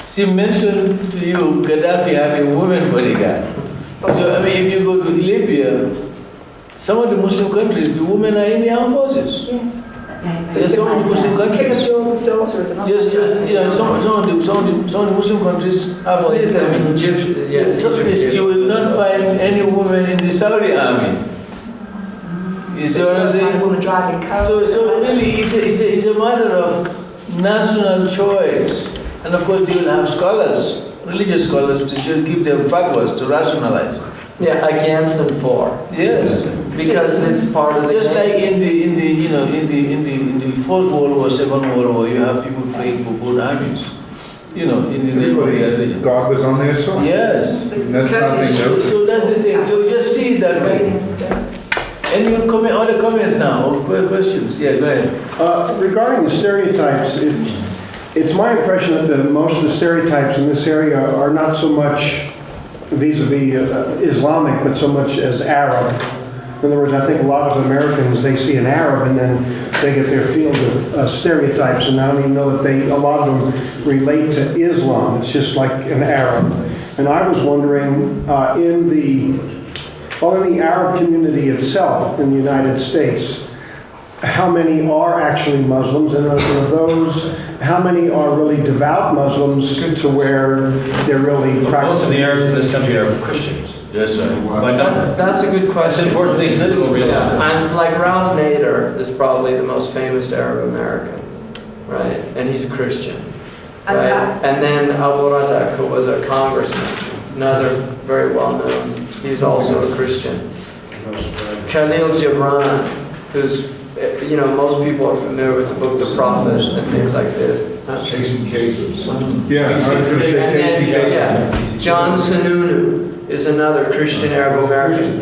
She mentioned to you Gaddafi having a women bodyguard. So I mean, if you go to Libya, some of the Muslim countries, the women are in the armed forces. Yes. There's some of the Muslim King of countries. Jordan's daughter is an Just officer. you know, some of the Muslim countries have military. I mean, Egypt, yeah, So Egypt, you will not find any woman in the Saudi army. You see what I'm A saying? woman driving cars. So really, it's a matter of national choice. And of course, they will have scholars, religious scholars, to just give them fatwas to rationalize. Yeah, against and for. Yes, Because it's part of the just game. like in the First World War, Second World War, you have people praying for both armies. In the neighborhood region. God was on their side. Yes. And that's nothing new. So that's the thing. So just see it that way. Any other comments now or questions? Yeah, go ahead. Regarding the stereotypes, it's my impression that most of the stereotypes in this area are not so much vis-a-vis Islamic, but so much as Arab. In other words, I think a lot of Americans, they see an Arab and then they get their field of stereotypes, and I don't even know that a lot of them relate to Islam. It's just like an Arab. And I was wondering, in the Arab community itself in the United States, how many are actually Muslims, and of those, how many are really devout Muslims to where they're really Most of practicing? the Arabs in this country are Christians. Yes, sir. But That's a good It's question. important thing to realize that. I'm like Ralph Nader is probably the most famous Arab American, right? And he's a Christian, And right? that- And then Abu Razak, who was a congressman, another very well known. He's also a Christian. Khalil Gibran, who's most people are familiar with the book The Prophet and things like this. Casey cases. Yeah, I was going to say And Casey then, cases. yeah, John Sununu is another Christian Arab American.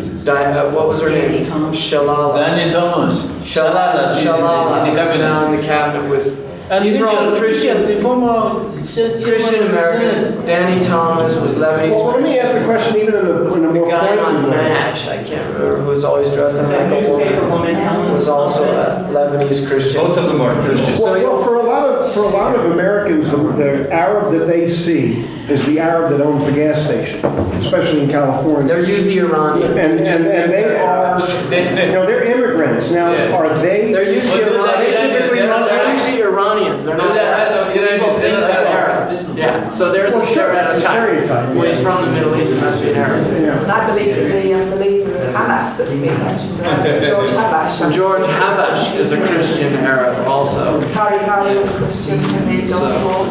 What was her name? Shalala. Danny Thomas. Shalala. she's Shalala. in the Who's cabinet. now in the cabinet with. And These are all Richard, Christian. the former Christian Americans. Danny Thomas was Lebanese. Well, let me ask the question even in a The more guy pointed on way. MASH, I can't remember, who was always dressing like a woman, was also a Lebanese Christian. Most of them are Christians. Well, for a lot of Americans, the Arab that they see is the Arab that owns the gas station, especially in California. They're usually Iranians. And We just think they they're are, Arabs. they're immigrants. Now, Yeah. are they? They're usually Well, Iranians. They're actually Iranians. They're not Arabs. People think they're Arabs. Yeah, so there's Well, a sure, it's a stereotype. stereotype, Well, yeah. he's from the Middle East, it must be an Arab. Yeah. And I believe that the leader of Hamas that's been mentioned, George Habash. George Habash is a Christian Arab also. Tariq Ali was a Christian in the Gulf War.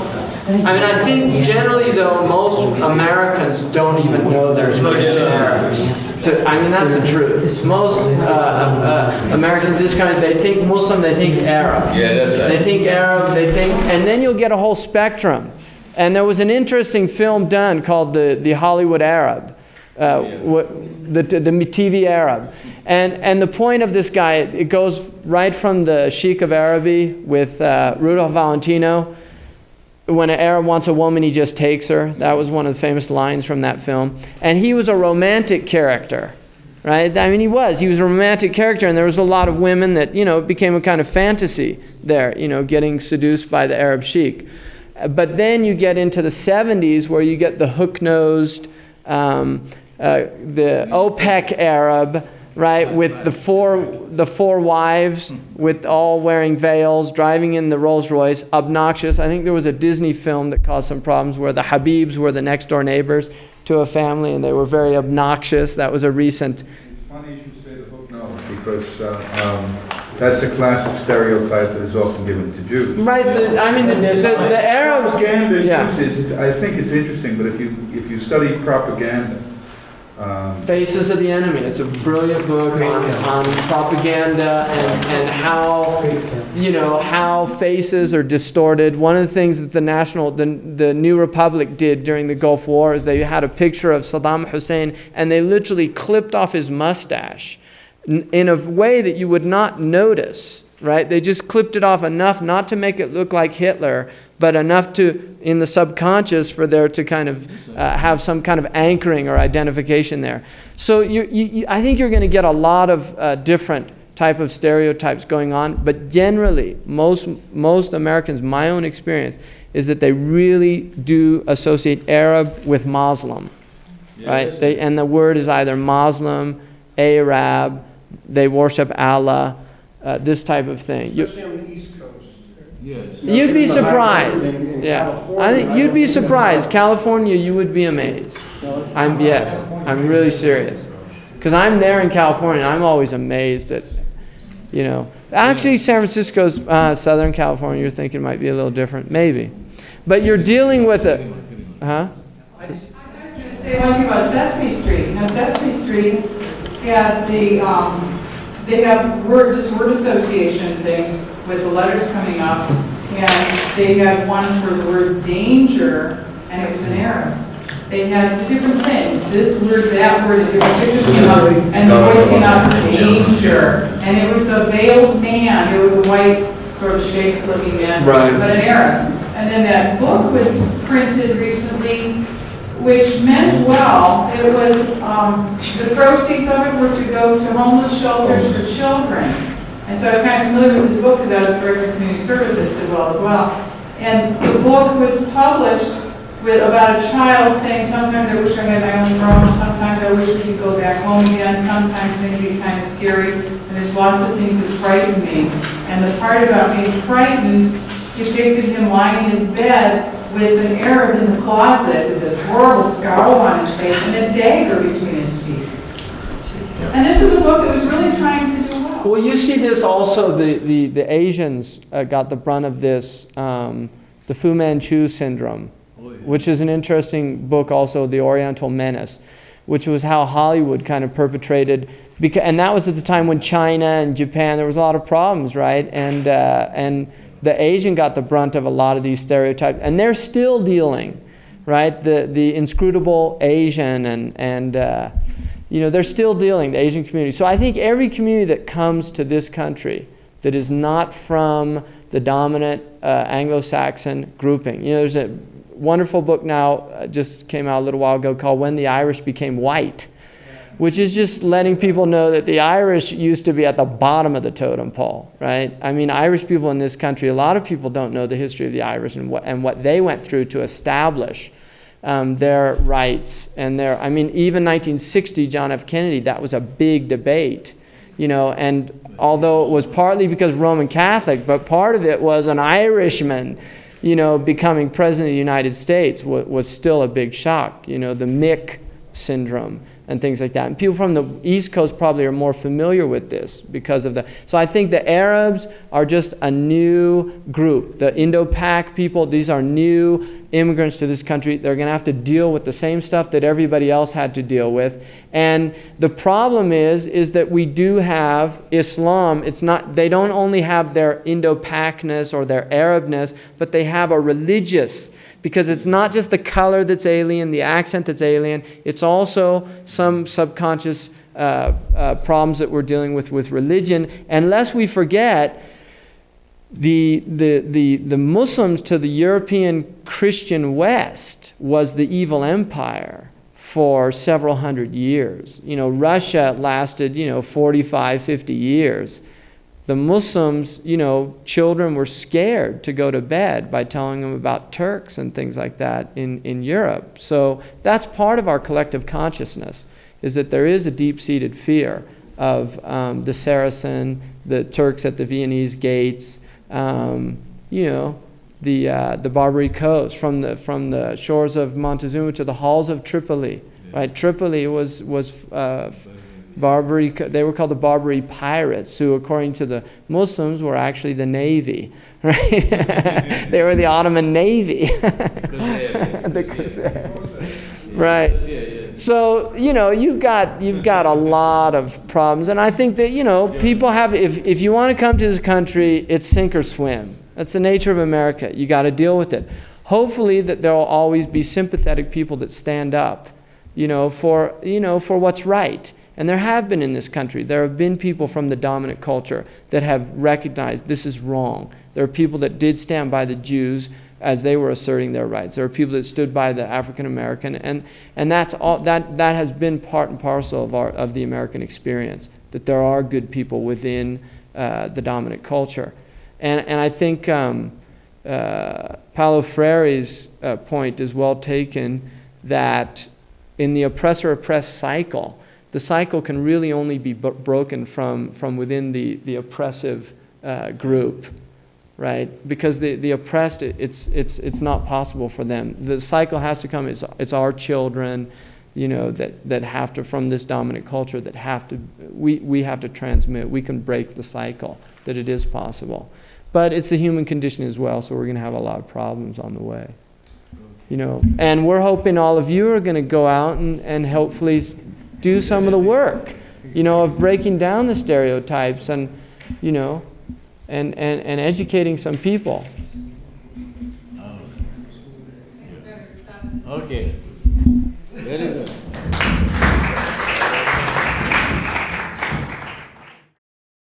I mean, I think generally though, most Americans don't even know there's Christian Arabs. I mean, that's the truth. Most Americans, this kind of, they think Muslim, they think Arab. Yeah, that's right. They think Arab, they think, and then you'll get a whole spectrum. And there was an interesting film done called the Hollywood Arab, the TV Arab. And the point of this guy, it goes right from the Sheikh of Araby with Rudolph Valentino. When an Arab wants a woman, he just takes her. That was one of the famous lines from that film. And he was a romantic character, right? I mean, he was a romantic character, and there was a lot of women that, it became a kind of fantasy there, getting seduced by the Arab sheikh. But then you get into the 70s where you get the hook-nosed, the OPEC Arab, right, with the four wives, with all wearing veils, driving in the Rolls Royce, obnoxious. I think there was a Disney film that caused some problems where the Habibs were the next door neighbors to a family, and they were very obnoxious. That was a recent. It's funny you should say the hook nose, because that's a classic stereotype that is often given to Jews. Right. The Arabs. Propaganda Yeah. uses, I think it's interesting, but if you study propaganda, Faces of the Enemy. It's a brilliant book on propaganda and how, how faces are distorted. One of the things that the New Republic did during the Gulf War is they had a picture of Saddam Hussein and they literally clipped off his mustache in a way that you would not notice, right? They just clipped it off enough not to make it look like Hitler, but enough to, in the subconscious, for there to kind of have some kind of anchoring or identification there. So I think you're going to get a lot of different type of stereotypes going on, but generally, most Americans, my own experience, is that they really do associate Arab with Muslim, right? And the word is either Muslim, Arab, they worship Allah, this type of thing. Especially on the East Coast. Yes. You'd be surprised. Yeah, I think you'd be surprised. California, you would be amazed. I'm really serious. Because I'm there in California, and I'm always amazed at, Actually, San Francisco's Southern California, you're thinking might be a little different. Maybe. But you're dealing with it. Huh? I was going to say one thing about Sesame Street. Now, Sesame Street had they have word association things with the letters coming up, and they had one for the word danger, and it was in Arab. They had different things, this word, that word, and different pictures came up, and the voice came out, danger, and it was a veiled man, it was a white, sort of shaved-looking man, right, but in Arab. And then that book was printed recently, which meant well. It was, the proceeds of it were to go to homeless shelters for children. And so I was kind of familiar with this book because I was director of community services as well. And the book was published with about a child saying, sometimes I wish I had my own room, sometimes I wish we could go back home again, sometimes things get kind of scary, and there's lots of things that frighten me. And the part about being frightened depicted him lying in his bed with an Arab in the closet with this horrible scowl on his face and a dagger between his teeth. And this was a book that was really trying to do well. Well, you see this also, the Asians got the brunt of this, the Fu Manchu syndrome, which is an interesting book also, The Oriental Menace, which was how Hollywood kind of perpetrated, and that was at the time when China and Japan, there was a lot of problems, right? And the Asian got the brunt of a lot of these stereotypes, and they're still dealing, right? The inscrutable Asian, and they're still dealing, the Asian community. So I think every community that comes to this country that is not from the dominant Anglo-Saxon grouping, there's a wonderful book now, just came out a little while ago, called When the Irish Became White, which is just letting people know that the Irish used to be at the bottom of the totem pole, right? I mean, Irish people in this country, a lot of people don't know the history of the Irish and what they went through to establish their rights and even 1960, John F. Kennedy, that was a big debate, and although it was partly because Roman Catholic, but part of it was an Irishman, becoming president of the United States was still a big shock, the Mick syndrome and things like that. And people from the East Coast probably are more familiar with this because of so I think the Arabs are just a new group. The Indo-Pak people, these are new immigrants to this country. They're going to have to deal with the same stuff that everybody else had to deal with. And the problem is that we do have Islam. They don't only have their Indo-Pakness or their Arabness, but they have a religious, because it's not just the color that's alien, the accent that's alien, it's also some subconscious problems that we're dealing with religion. And lest we forget, the Muslims to the European Christian West was the evil empire for several hundred years. Russia lasted, 45, 50 years. The Muslims, children were scared to go to bed by telling them about Turks and things like that in Europe. So that's part of our collective consciousness, is that there is a deep-seated fear of the Saracen, the Turks at the Viennese gates, the Barbary coast, from the shores of Montezuma to the halls of Tripoli. Right? Tripoli was Barbary. They were called the Barbary pirates, who, according to the Muslims, were actually the Navy. Right? They were the Ottoman Navy. Right. So, you've got a lot of problems. And I think that, people have, if you want to come to this country, it's sink or swim. That's the nature of America. You got to deal with it. Hopefully that there will always be sympathetic people that stand up, for what's right. And there have been in this country. There have been people from the dominant culture that have recognized this is wrong. There are people that did stand by the Jews as they were asserting their rights. There are people that stood by the African American, and that's all. That has been part and parcel of the American experience. That there are good people within the dominant culture, and I think Paulo Freire's point is well taken. That in the oppressor-oppressed cycle, the cycle can really only be broken from within the oppressive group. Right, because the oppressed, it's not possible for them. The cycle has to come. It's our children, that have to, from this dominant culture, that have to. We have to transmit. We can break the cycle. That it is possible, but it's the human condition as well. So we're going to have a lot of problems on the way. And we're hoping all of you are going to go out and hopefully do some of the work, of breaking down the stereotypes and, and educating some people. Okay. Very good.